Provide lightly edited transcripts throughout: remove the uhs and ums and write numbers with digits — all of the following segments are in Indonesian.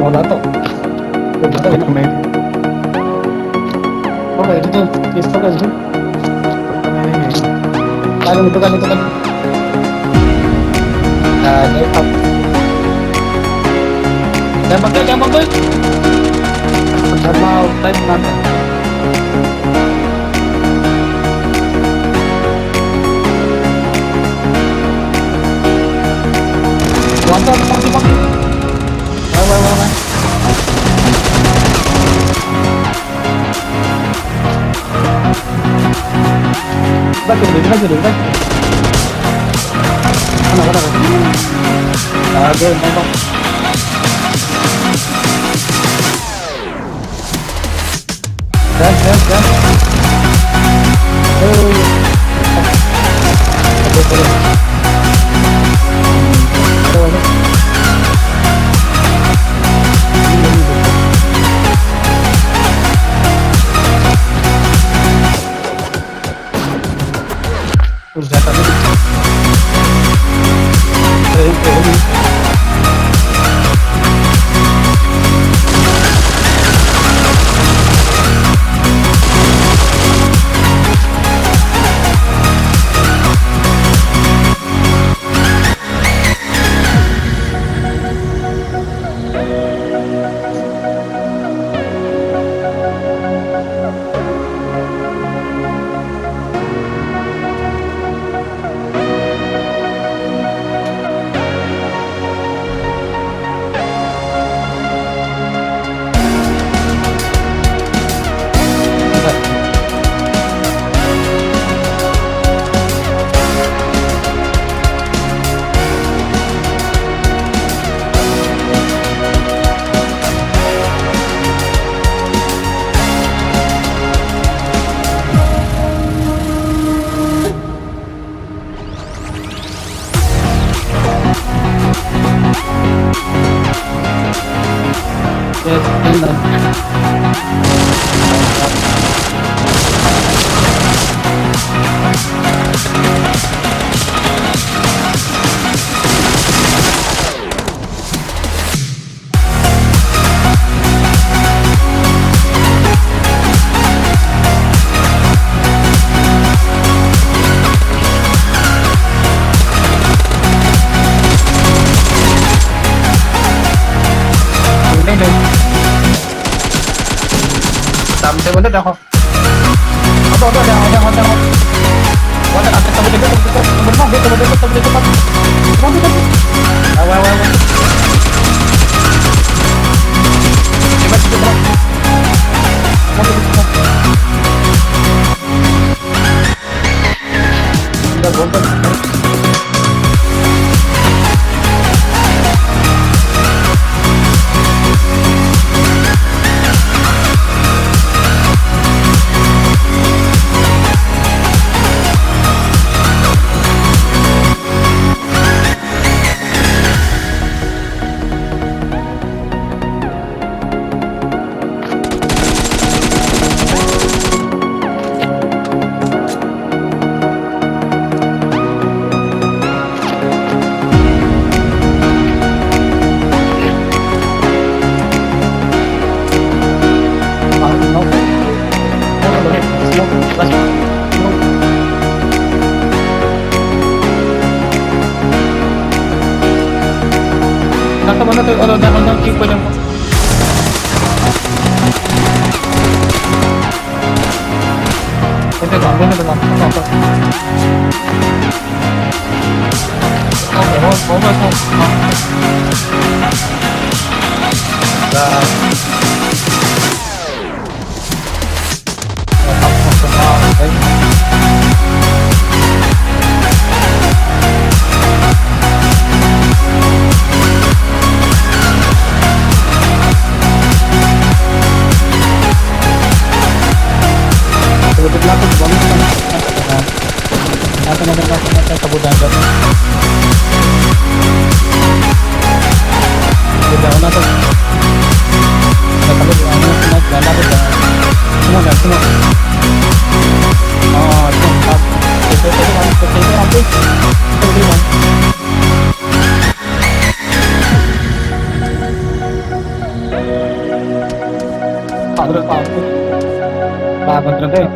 wala to. Okay, dito. Please focus. Kaya ito kan. Up. Tembak boy. Sama time natin. Wala. Baca dulu. Mana? Ada, memang. Gas. Udah dah. Ada. Wala ada tabi dekat. Awal. Mana tuh kalau udah tipe yang itu gambar itu apa? Nasa kabudahan doon. Kabudahan na to. Natabi yung ano, naglalapit na. Sunod. Ito. Ito. Bago talaga eh.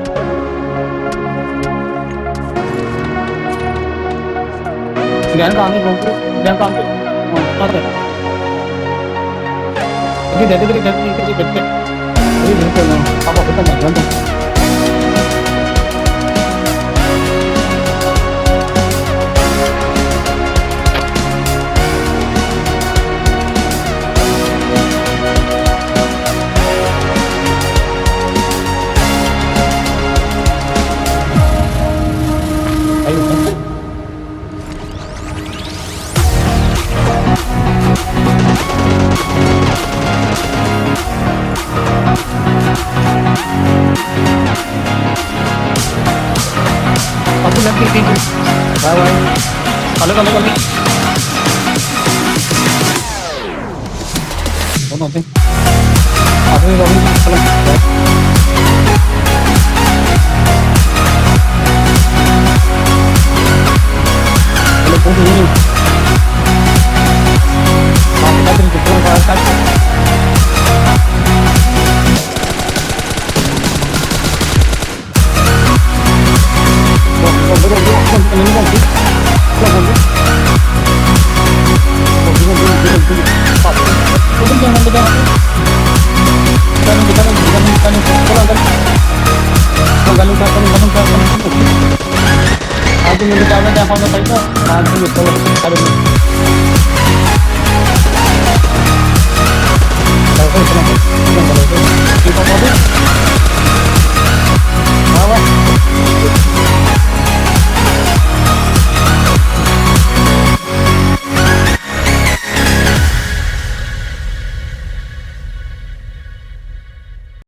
Jangan kami bongkar, jangan kami. Mata. Jadi. Jadi itu no. Apa kita nggak gantung? Ayo. Aku nanti tidur. Bye. Kalau. Oh nanti. Aku ini kalau. Kalau pun ini. Aku tadi itu pun kalau Aku